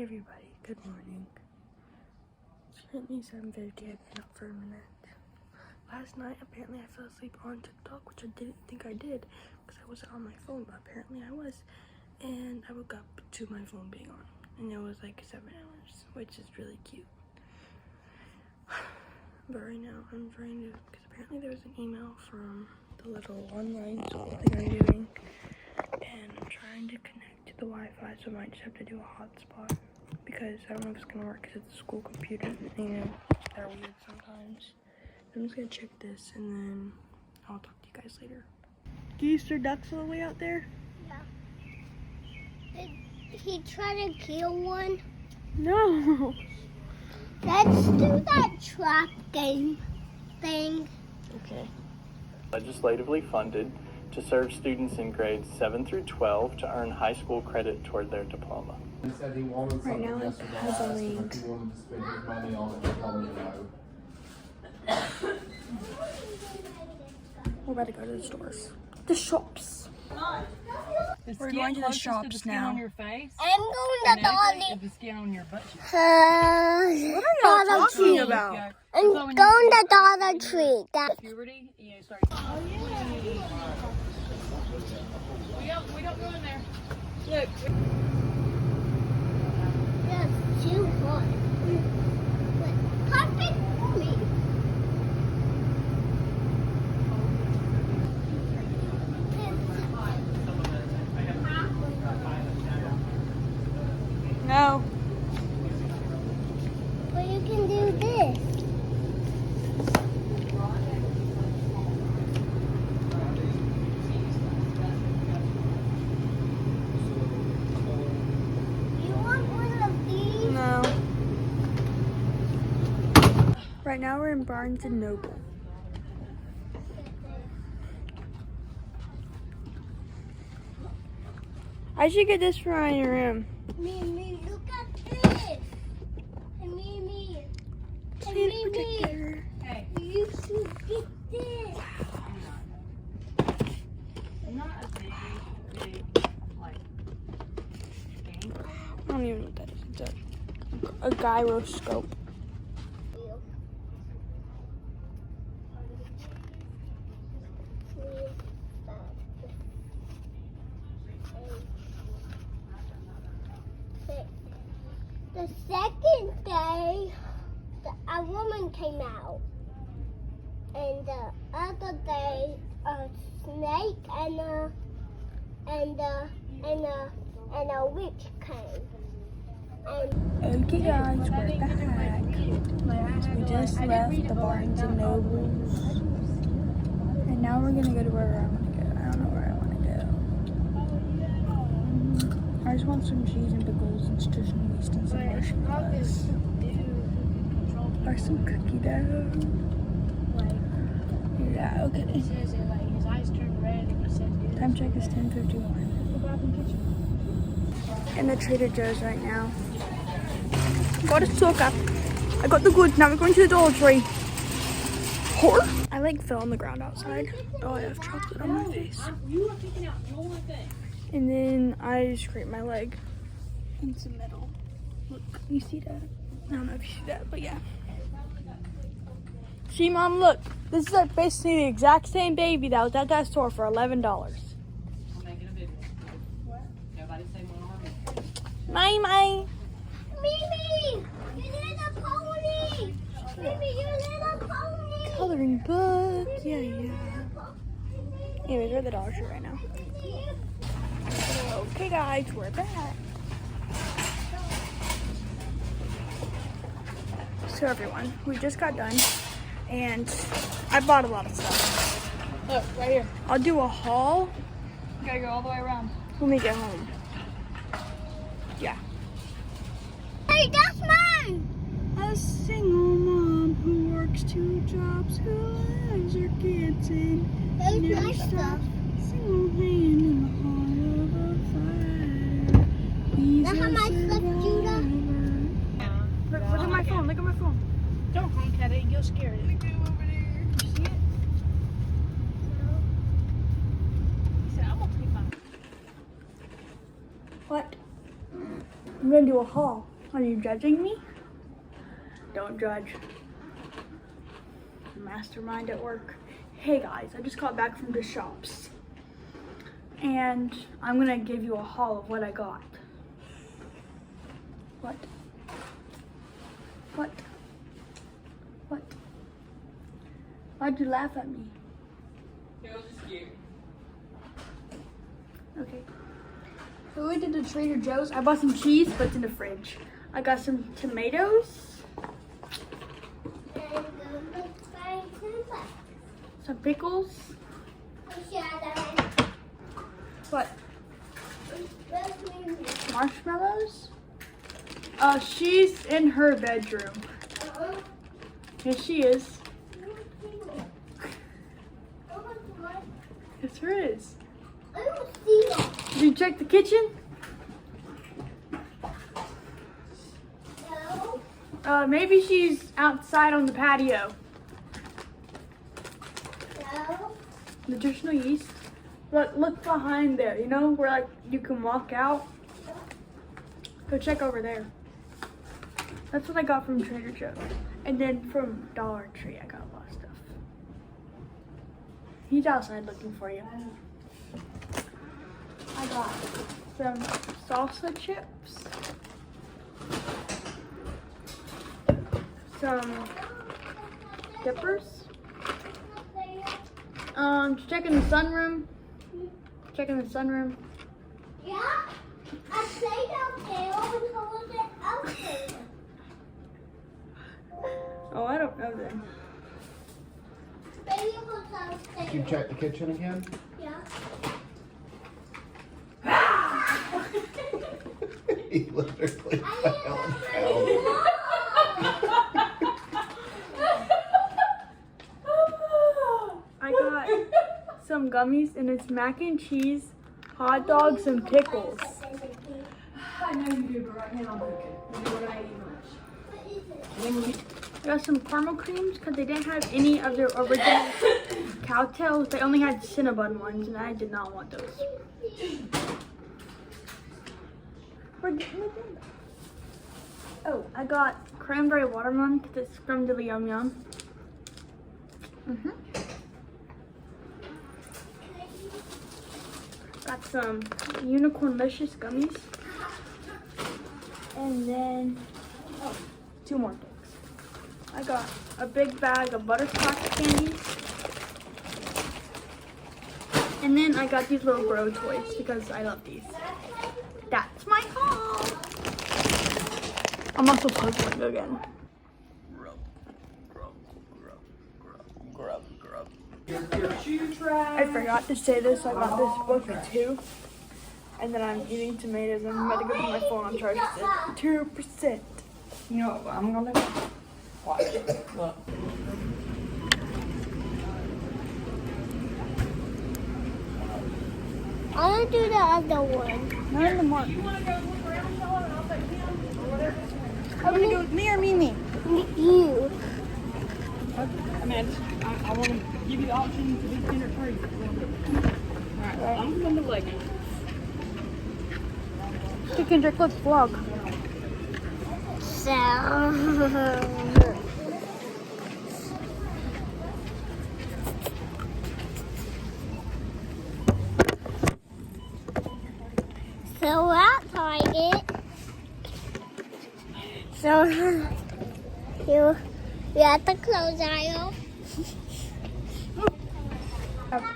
Hey everybody, good morning. It's currently 7:50. I've been up for a minute. Last night, apparently I fell asleep on TikTok, which I didn't think I did because I wasn't on my phone, but apparently I was. And I woke up to my phone being on, and it was like 7 hours, which is really cute. But right now, I'm trying to, because apparently there was an email from the little online school thing I'm doing, and I'm trying to connect to the Wi-Fi, so I might just have to do a hotspot, because I don't know if it's going to work, because it's a school computer, and you know, they're weird sometimes. I'm just going to check this, and then I'll talk to you guys later. Geese or ducks all the way out there? Yeah. Did he try to kill one? No. Let's do that trap game thing. Okay. Legislatively funded to serve students in grades 7 through 12 to earn high school credit toward their diploma. He said he wanted Right now it has a link. He wanted to spend his money on it, he told me no. We're about to go to the stores. The shops. We're going to the shops now. On your face, I'm going to Dolly. the skin on your butt cheek. What are y'all talking about? I'm going to Dollar Tree. Puberty, you start. Oh yeah. We don't go in there. Look. That's too hot. Perfect for me. No. But you can do this. You want one of these? No. Right now we're in Barnes and Noble. I should get this for my room. Me, look at this. And me. And me. Hey, You should get this. not a big, like, game. I don't even know what that is. It's a gyroscope. The second day, a woman came out, and the other day, a snake and a witch came. Okay guys, we're back. We just left the Barnes and Nobles. And now we're gonna go to where I wanna go. I don't know where I wanna go. I just want some cheese and pickles and some yeast and some marshmallows. Or some cookie dough. Yeah, okay. His eyes turn red and he says, Time check is 10:51. In the Trader Joe's right now. Got a sucker. I got the goods. Now we're going to the Dollar Tree. Whore. I like fell on the ground outside. Oh, I have chocolate on my face. You are picking out your thing. And then I scraped my leg into the middle. Look, you see that? I don't know if you see that, but yeah. See, Mom, look. This is like basically the exact same baby that was at that store for $11. I'm making a video. What? Nobody say one on me. My. Mimi, you little pony. Mimi, you little pony. Coloring book. Yeah. Anyways, we're at the Dollar Tree right now. Okay, guys, we're back. So, everyone, we just got done, and I bought a lot of stuff. Look, right here. I'll do a haul You gotta go all the way around. when we get home. Yeah. Hey, that's mine. A single mom who works 2 jobs, who loves her kids and There's never my stops. stuff. Single hand in the heart of a fighter. He's Now a how much stuff, Judah? survivor. Look at my phone. Look at my phone. Don't honk at it, you'll scare it. You see it? He said, I'm gonna take my. What? I'm gonna do a haul. Are you judging me? Don't judge. Mastermind at work. Hey guys, I just got back from the shops. And I'm gonna give you a haul of what I got. What? What? What? Why'd you laugh at me? It was just cute. Okay. So we did the Trader Joe's. I bought some cheese, but it's in the fridge. I got some tomatoes, some pickles. What? Marshmallows? She's in her bedroom. Yes, she is. Yes, there is. I don't see them. Did you check the kitchen? No. Maybe she's outside on the patio. No. Nutritional yeast. Look behind there. You know where like you can walk out. Go check over there. That's what I got from Trader Joe's, and then from Dollar Tree I got a lot of stuff. He's outside looking for you. I got some salsa chips, some dippers. Checking the sunroom. Checking the sunroom. Yeah? I played out there. What was it out there? Oh, I don't know then. Baby was out there. Did you check the kitchen again? Yeah. He literally fell down. I got some gummies and it's mac and cheese, hot dogs, and pickles. I know you do, but right now I'm cooking. And then we're gonna eat lunch. What is it? And then we I got some caramel creams because they didn't have any of their original cowtails. They only had Cinnabon ones and I did not want those. Oh, I got cranberry watermelon because it's scrumdiddly yum yum. Got some Unicornlicious gummies. And then, oh, 2 more things. I got a big bag of butterscotch candies. And then I got these little Grow toys because I love these. That's my haul. I'm also puzzling again. your shoe tray. I forgot to say this. I got this book too. And then I'm eating tomatoes. I'm about to go put my phone on charge. It says 2%. You know what I'm gonna do? Watch it. Look. I'm gonna do the other one. Not in the mark. You wanna go look around, Sean, and I'll take him or whatever. I'm gonna go with me or Mimi. You. I mean, I want to give you the option to be 10 or 3. Alright, I'm going to leg it. You can drink, let's vlog. So. So at Target. So you at the clothes aisle.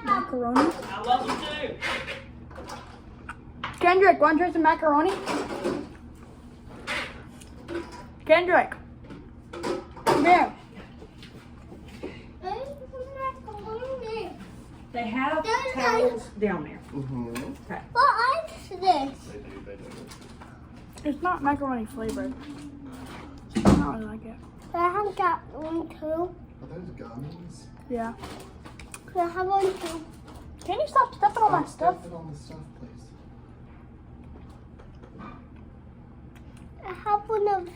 Macaroni. I love you too. Kendrick, want to try some macaroni? Kendrick. Come here. They have There's towels down there. Okay. What is this? They do. It's not macaroni flavored. I don't really like it. I have got one too. Are those gummies? Yeah. I have one too. Can you stop stepping on my stuff? Step it on the stuff, please. I have one of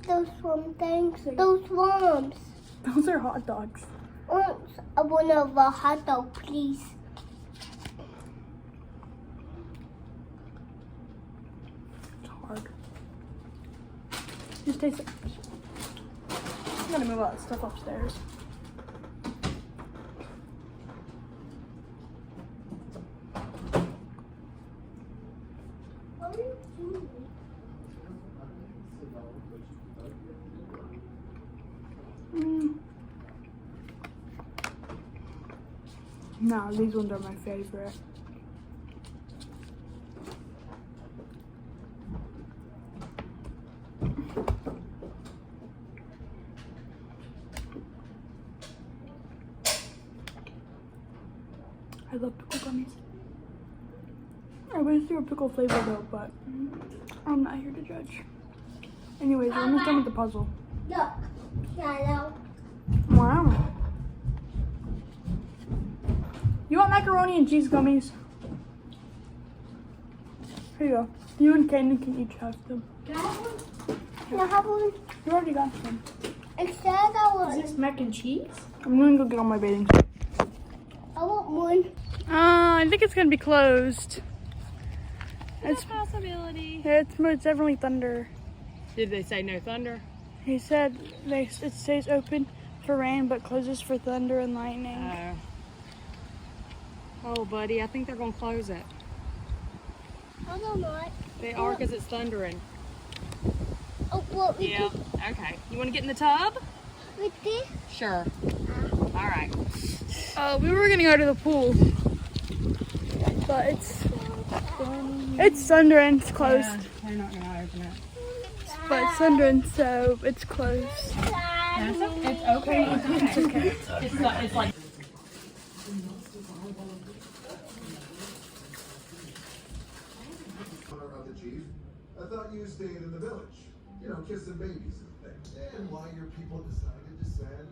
those worm things. Those worms. Those are hot dogs. One of a hot dog, please. It's Just taste it. I'm gonna move all that stuff upstairs. What are you doing? No, these ones are my favorite. I love pickle gummies. I wish they were pickle flavor though, but I'm not here to judge. Anyways, we're almost done with the puzzle. Look. Yellow. Wow. You want macaroni and cheese gummies? Here you go. You and Kaden can each have them. Can I have one? Can I have one? You already got some. Instead, I want. Is this mac and cheese? I'm gonna go get on my bathing suit. I want one. I think it's gonna be closed. It's a possibility. It's definitely thunder. Did they say no thunder? He said it stays open for rain but closes for thunder and lightning. Oh, buddy, I think they're gonna close it. I don't know. They are because it's thundering. Oh, what we Yeah. Okay. You want to get in the tub? with this? Sure. All right. We were gonna go to the pool, but it's thundering. It's closed, Yeah, they're not gonna open it. but it's thundering, so it's closed. It's okay. It's okay. It's like. Of the chief, I thought you stayed in the village. You know, kissing babies and things. And why your people decided to send.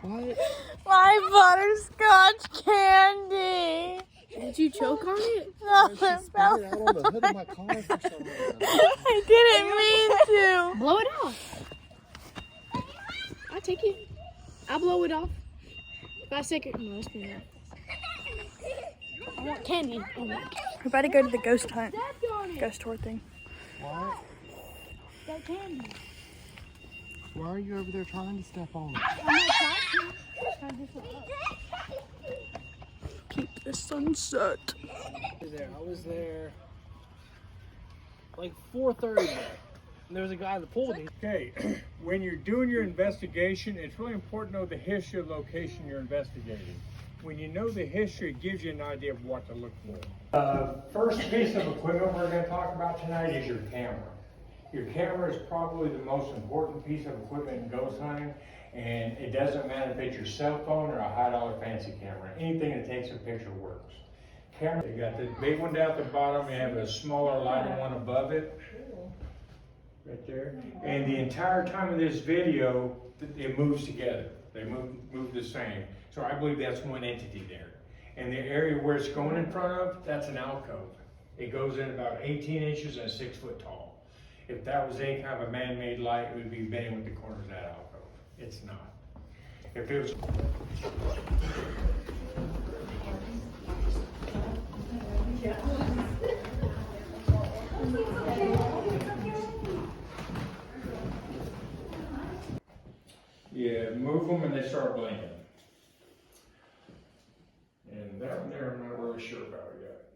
What? My butterscotch candy. Did you choke on it? No, She it spit fell. it out on the hood of my car for some reason. I didn't mean to. Blow it off. I'll take it. I'll blow it off. If I stick it, no, that's me. I want candy. I want candy. We're about to go to the ghost hunt, ghost tour thing. What? That candy. Why are you over there trying to step on it? Keep the sunset. I was there like 4:30. And there was a guy in the pool. Okay, when you're doing your investigation, it's really important to know the history of the location you're investigating. When you know the history, it gives you an idea of what to look for. First piece of equipment we're going to talk about tonight is your camera. Your camera is probably the most important piece of equipment in ghost hunting, and it doesn't matter if it's your cell phone or a high-dollar fancy camera. Anything that takes a picture works. Camera, you got the big one down at the bottom, you have a smaller, lighter one above it. Right there. And the entire time of this video, it moves together. They move the same. So I believe that's one entity there. And the area where it's going in front of, that's an alcove. It goes in about 18 inches and 6 foot tall. If that was any kind of a man-made light, it would be bending with the corners of that alcove. It's not. If it was... Yeah, move them and they start blinking. And that one there, I'm not really sure about yet.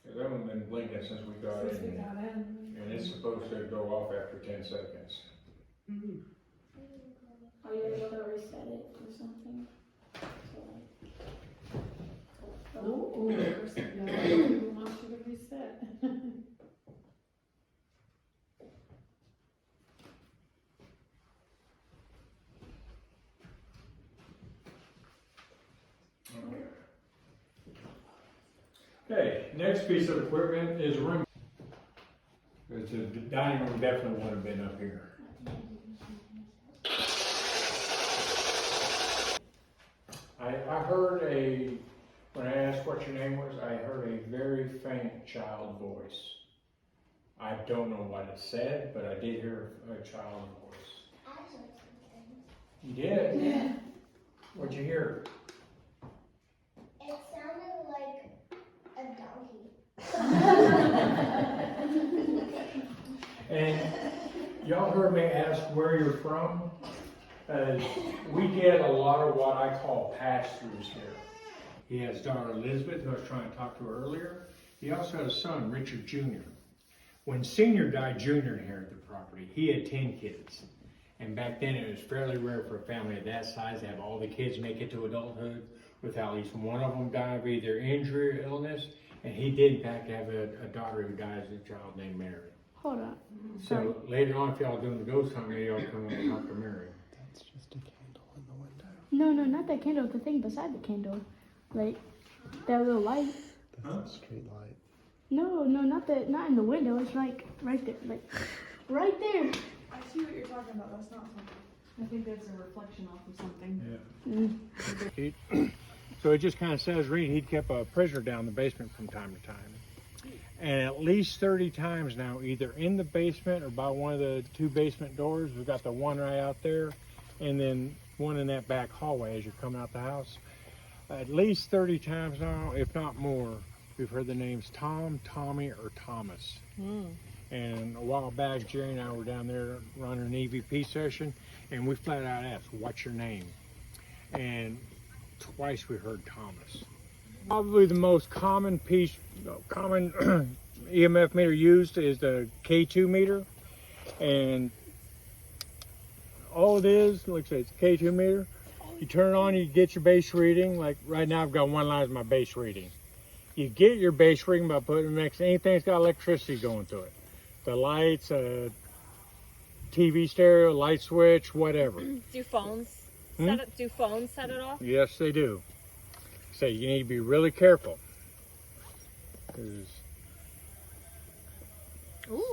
'Cause that one's been blinking since we got in. And it's supposed to go off after 10 seconds. Are you able to reset it or something? Oh, you want you to reset. Okay, next piece of equipment is a room. The dining room definitely would have been up here. I heard when I asked what your name was, I heard a very faint child voice. I don't know what it said, but I did hear a child voice. You did? Yeah. What'd you hear? It sounded like y'all heard me ask where you're from. We get a lot of what I call pass-throughs here. He has daughter Elizabeth, who I was trying to talk to earlier. He also has a son, Richard Jr. When Senior died, Junior inherited the property. He had 10 kids. And back then it was fairly rare for a family of that size to have all the kids make it to adulthood without at least one of them die of either injury or illness. And he did in fact have a daughter who died as a child named Mary. Hold on. So later on, if y'all doing the ghost hunt, maybe y'all come and talk to Mary. That's just a candle in the window. No, not that candle. The thing beside the candle. Like, that little light. That's a street light. No, not in the window. It's like right there. Like, right there. I see what you're talking about. That's not something. I think that's a reflection off of something. Yeah. So it just kind of says, Reed, he'd kept a prisoner down in the basement from time to time. And at least 30 times now, either in the basement or by one of the 2 basement doors. We've got the one right out there, and then one in that back hallway as you're coming out the house. At least 30 times now, if not more, we've heard the names Tom, Tommy, or Thomas. And a while back, Jerry and I were down there running an EVP session, and we flat out asked, what's your name? And twice we heard Thomas. Probably the most common EMF meter used is the K2 meter. And all it is, like I say, it's a K2 meter. You turn it on, you get your base reading. Like right now I've got 1 line as my base reading. You get your base reading by putting it next to anything that's got electricity going to it. The lights, TV stereo, light switch, whatever. Do phones set it off? Yes, they do. So you need to be really careful. They're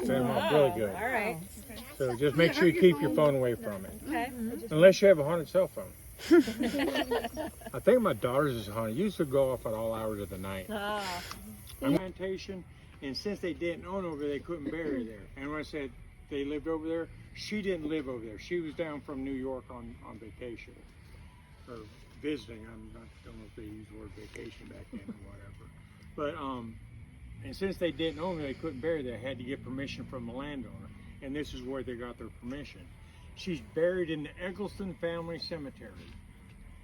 not really good. All right. So just make sure you keep your phone away from it. Okay. Unless you have a haunted cell phone. I think my daughter's is haunted. It used to go off at all hours of the night. Plantation, and since they didn't own over there, they couldn't bury there. And when I said they lived over there, she didn't live over there. She was down from New York on vacation or visiting. I don't know if they used the word vacation back then or whatever. But and since they didn't own it, they couldn't bury there. They had to get permission from the landowner, and this is where they got their permission. She's buried in the Eggleston Family Cemetery.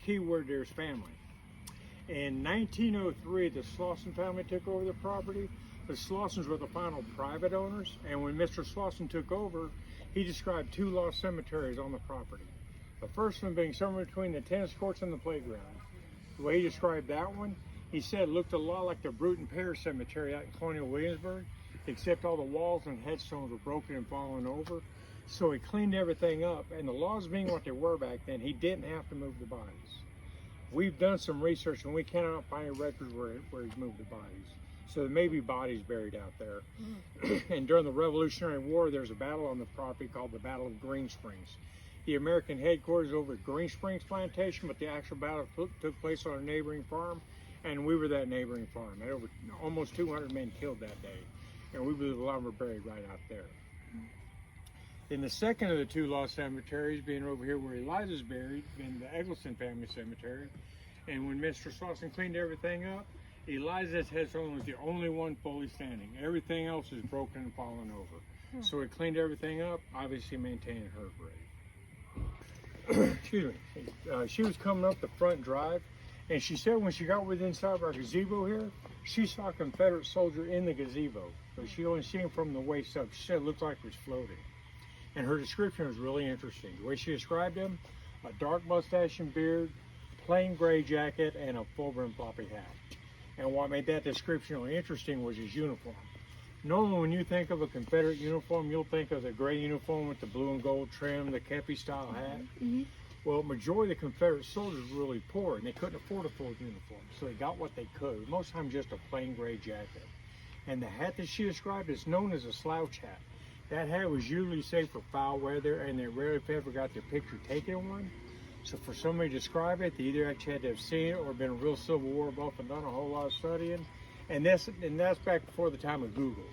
Keyword there's family. In 1903, the Slauson family took over the property. The Slausons were the final private owners, and when Mr. Slauson took over, he described 2 lost cemeteries on the property. The first one being somewhere between the tennis courts and the playground. The way he described that one, he said it looked a lot like the Bruton Pear Cemetery out in Colonial Williamsburg, except all the walls and headstones were broken and fallen over. So he cleaned everything up, and the laws being what they were back then, he didn't have to move the bodies. We've done some research, and we cannot find any records where he's moved the bodies. So there may be bodies buried out there. And during the Revolutionary War, there's a battle on the property called the Battle of Green Springs. The American headquarters over at Green Springs Plantation, but the actual battle took place on a neighboring farm, and we were that neighboring farm. And over almost 200 men killed that day, and we believe a lot of them were buried right out there. Then the second of the 2 lost cemeteries, being over here where Eliza's buried, in the Eggleston Family Cemetery. And when Mr. Slauson cleaned everything up, Eliza's headstone was the only one fully standing. Everything else is broken and fallen over. So he cleaned everything up, obviously maintaining her grave. Excuse me. She was coming up the front drive, and she said when she got within sight of our gazebo here, she saw a Confederate soldier in the gazebo, but she only seen him from the waist up. She said it looked like he was floating. And her description was really interesting. The way she described him, a dark mustache and beard, plain gray jacket, and a full-brim floppy hat. And what made that description really interesting was his uniform. Normally when you think of a Confederate uniform, you'll think of the gray uniform with the blue and gold trim, the kepi style hat. Well, majority of the Confederate soldiers were really poor, and they couldn't afford a full uniform, so they got what they could. Most times just a plain gray jacket. And the hat that she described is known as a slouch hat. That hat was usually saved for foul weather, and they rarely if ever got their picture taken in one. So for somebody to describe it, they either actually had to have seen it or been a real Civil War buff and done a whole lot of studying. And that's back before the time of Google.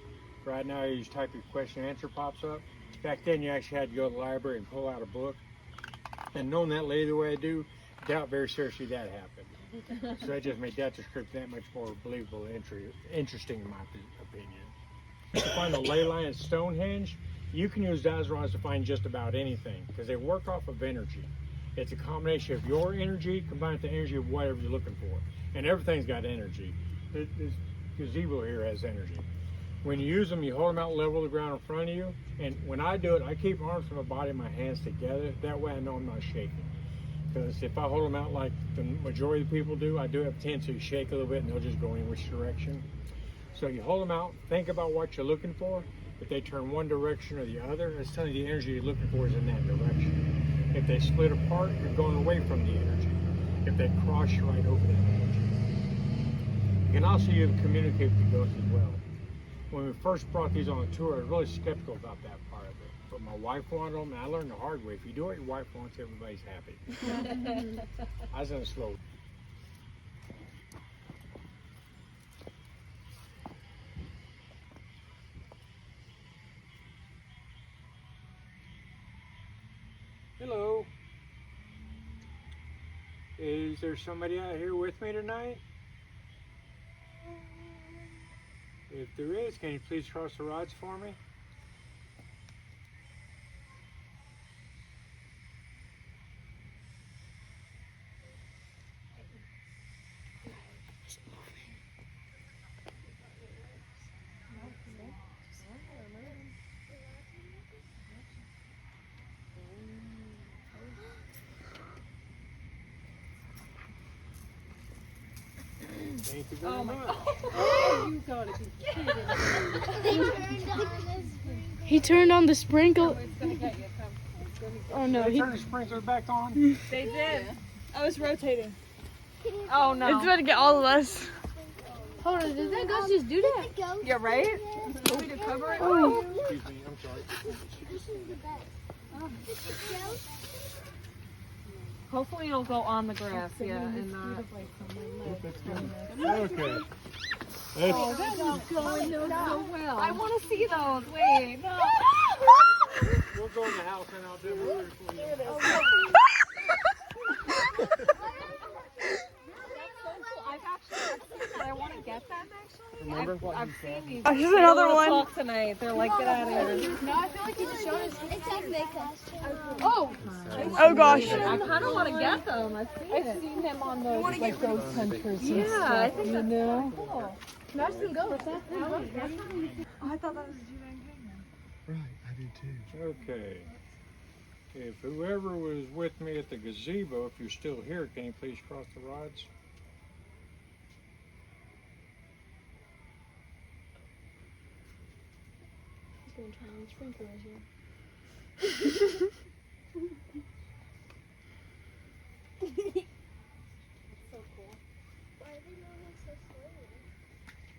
Right now you just type your question and answer pops up. Back then you actually had to go to the library and pull out a book. And knowing that lady the way I do, I doubt very seriously that happened. So that just made that description that much more believable and interesting in my opinion. To find the ley line at Stonehenge, You can use dowsing rods to find just about anything because they work off of energy. It's a combination of your energy combined with the energy of whatever you're looking for. And everything's got energy. This gazebo here has energy. When you use them, you hold them out level with the ground in front of you. And when I do it, I keep my arms from my body and my hands together. That way I know I'm not shaking. Because if I hold them out like the majority of the people do, I do have a tendency to shake a little bit and they'll just go in which direction. So you hold them out, think about what you're looking for. If they turn one direction or the other, it's telling you the energy you're looking for is in that direction. If they split apart, you're going away from the energy. If they cross, you're right over that energy. You can also use them to communicate with the ghosts as well. When we first brought these on the tour, I was really skeptical about that part of it. But my wife wanted them, and I learned the hard way. If you do what your wife wants, everybody's happy. I was in a slow. Hello. Is there somebody out here with me tonight? If there is, can you please cross the rods for me? Thank you very much. Oh, you gotta be kidding. He turned on the sprinkle. It's gonna get you. Come. It's gonna get Oh no, They he. turn the sprinkler back on. They did. I was rotating. Oh no. It's about to get all of us. Hold on, did that ghost just do that? You're right. Want me to cover it? Oh. Excuse me, I'm sorry. Hopefully it'll go on the grass, yeah, and not. Okay. Oh, that is going so well. I want to see those. Wait, no. We'll go in the house and I'll demonstrate for you. I've actually seen that. I want to get them actually. Remember what I've you seen said? these. Oh, here's another They wanna one. talk tonight. They're like, get out of here. No, I feel like he just showed us. It's like makeup. Oh. Oh gosh. I kind of want to get them. I've seen him on those like ghost hunters. Yeah, I think that's so cool. Nice and go. I thought that was you. Okay. If whoever was with me at the gazebo, if you're still here, can you please cross the rods? He's gonna try and sprinkle us here. So cool. Why are they moving so slowly?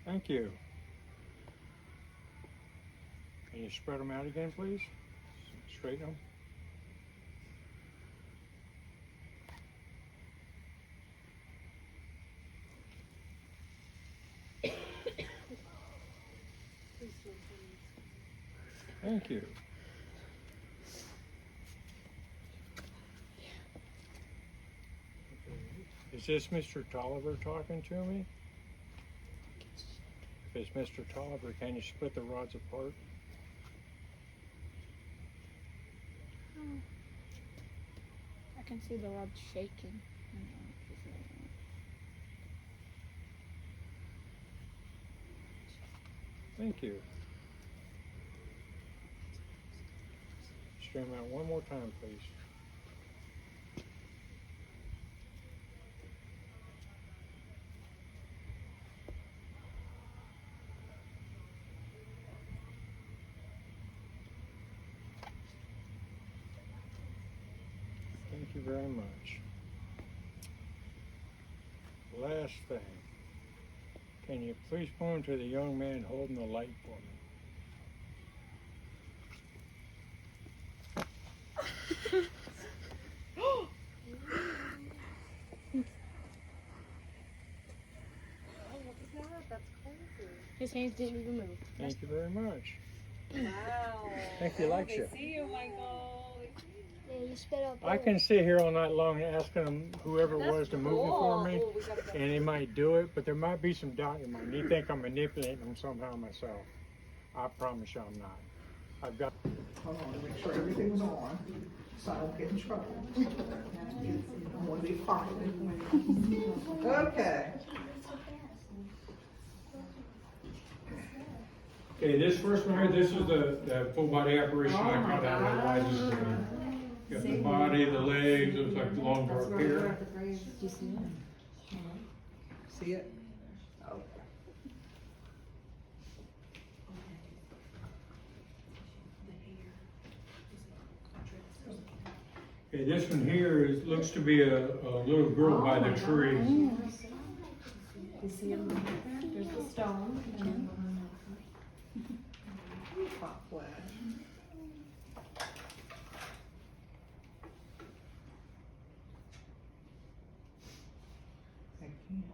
Thank you. Can you spread them out again, please? Straighten them. Thank you. Is this Mr. Tolliver talking to me? If it's Mr. Tolliver, can you split the rods apart? I can see the rod shaking. Thank you. Straighten them out one more time, please. Thank you very much. Last thing. Can you please point to the young man holding the light for me? His hands didn't even move. Thank you very much. Wow. Think he likes you. They see you, Michael. Yeah, you spit up. I can sit here all night long asking them whoever it was to move it for me, Oh, we gotta go. and they might do it, but there might be some doubt in your mind. You think I'm manipulating them somehow myself. I promise you I'm not. I've got. Hold on, to make sure everything was on, so I don't get in trouble. I want to be quiet. Okay. Okay, this first one here, this is the full body apparition I caught out of Elijah's dream. Got the body, the legs, looks like the long dark hair. See it? Okay, this one here looks to be a little girl by the tree. You see him? There's the stone. Hot flash. I can't.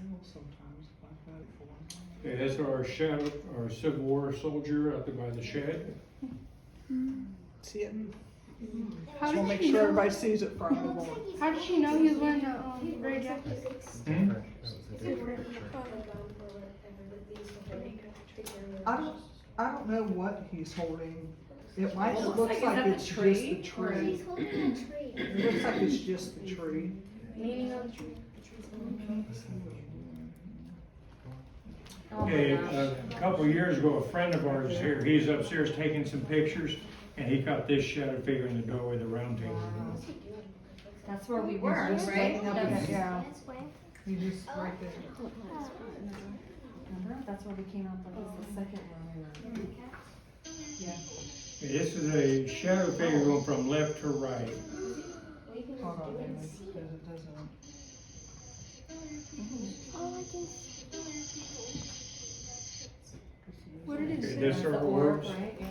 Well, sometimes I've got it for Okay, that's our shadow, our Civil War soldier out there by the shed. See it? How Just want to did make she sure know? everybody sees it from the board. How did she know he was wearing a gray jacket? I don't know what he's holding. It might, it looks like it's just the tree. He's holding a tree. It looks like it's just the tree. Meaning of the tree. Okay, a couple years ago, a friend of ours here, he's upstairs taking some pictures, and he caught this shadow figure in the doorway of the round table. That's where we were, right? Yeah. That's where. He just right there. Remember? That's where we came up with the second one. Yeah. Okay, this is a shadow figure going from left to right. Hold on, Amy, because it doesn't. Oh, I can. What did it Okay, say? this The circle orb, works. right? Yeah.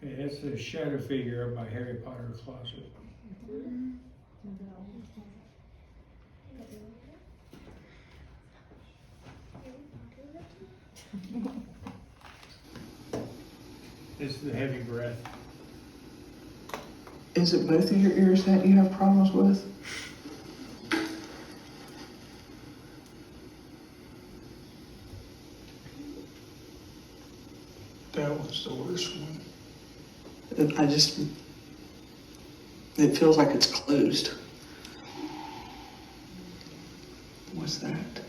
Okay, that's the shadow figure up by Harry Potter closet. This is the heavy breath. Is it both of your ears that you have problems with? That was the worst one. It feels like it's closed. What's that?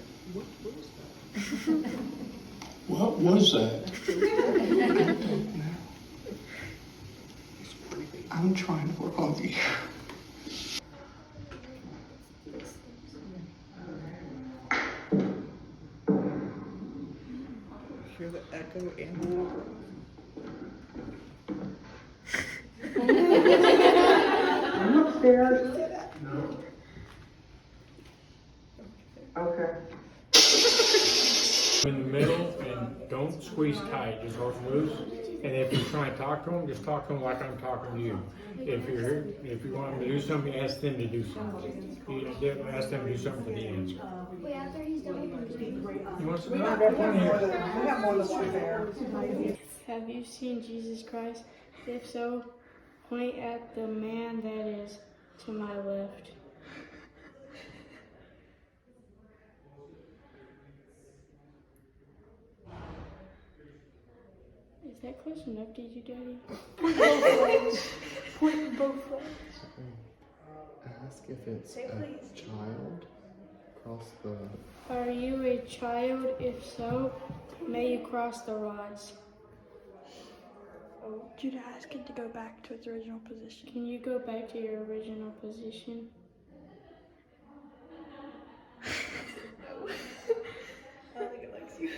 What was that? I'm trying to work on you. Hear the echo and the water. I'm upstairs. Okay. In the middle and don't squeeze tight, just hold loose. And if you're trying to talk to them, just talk to them like I'm talking to you. If you want them to do something, ask them to do something. You ask them to do something for the answer. Wait, after he's done. You want some? I got plenty here. We got more to there. Have you seen Jesus Christ? If so, point at the man that is to my left. Is that close enough to you, Daddy? Point both ways. Point both ways. Ask if it's a child across the. Are you a child? If so, may you cross the rods. Oh, Judah, ask it to go back to its original position. Can you go back to your original position? I don't think it likes you.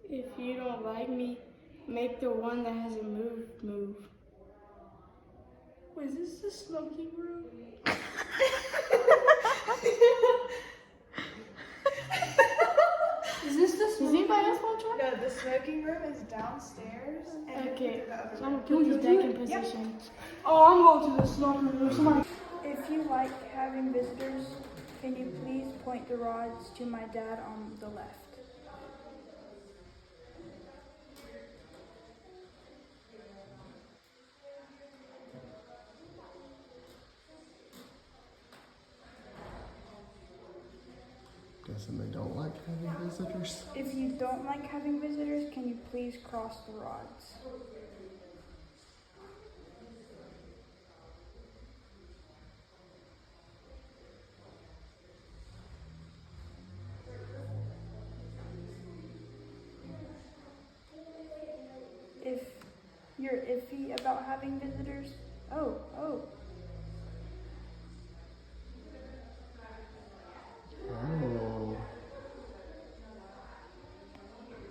If you don't like me, make the one that hasn't moved move. Wait, is this the smoking room? Is this the? Does anybody else want to try? No, the smoking room is downstairs. And Okay, the other so I'm room. gonna put this back in position. Oh, I'm going to the smoking room. Somebody. If you like having visitors, can you please point the rods to my dad on the left? guessing they don't like having visitors. If you don't like having visitors, can you please cross the rods? If you're iffy about having visitors, oh. Oh.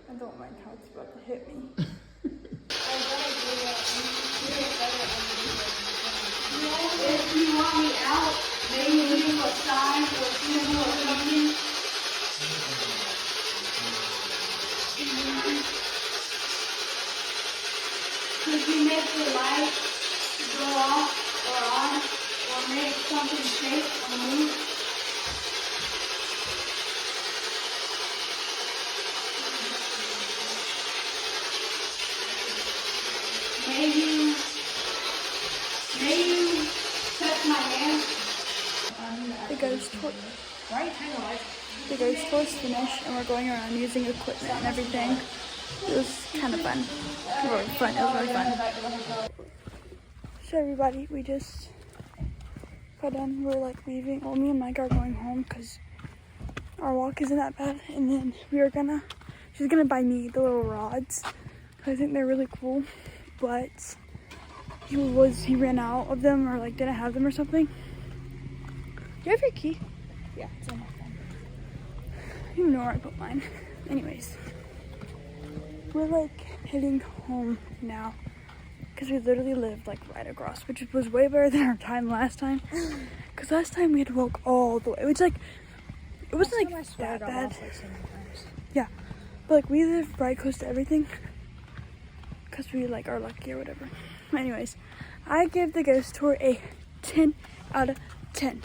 I don't like how it's about to hit me. If you want me out, maybe leave a sign or symbol or something. Could you make the light go off or on, or make something shake or move? May you touch my hand? The ghost tour's finished and we're going around using equipment and everything. It was kind of fun. It was really fun. So everybody, we just got done. We're like leaving. Well, me and Mike are going home because our walk isn't that bad. And then she's gonna buy me the little rods. I think they're really cool. But he ran out of them or like didn't have them or something. Do you have your key? Yeah, it's on my phone. I don't even know where I put mine. Anyways, we're like heading home now because we literally lived like right across, which was way better than our time last time. Because last time we had to walk all the way, which like it wasn't like that bad. Lost, like, so many times. Yeah, but like we live right close to everything because we like are lucky or whatever. Anyways, I give the ghost tour a 10 out of 10.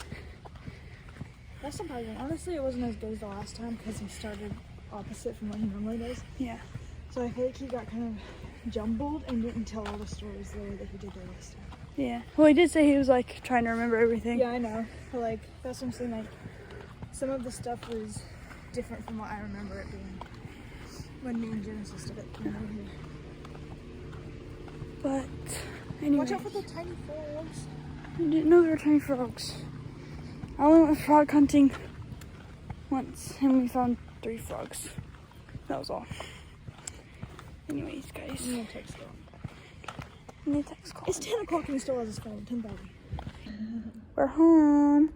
That's surprising. Honestly, it wasn't as good as the last time because he started opposite from what he normally does. Yeah. So I feel like he got kind of jumbled and didn't tell all the stories the way that he did the last time. Yeah. Well, he did say he was like trying to remember everything. Yeah, I know. But like, that's what I'm saying. Like, some of the stuff was different from what I remember it being when me and Genesis did it. You know? But anyway. Watch out for the tiny frogs. I didn't know there were tiny frogs. I only went frog hunting once and we found 3 frogs. That was all. Anyways, guys. I'm gonna text him. I need to text call. It's 10 o'clock and he still has his phone. 10:30. We're home.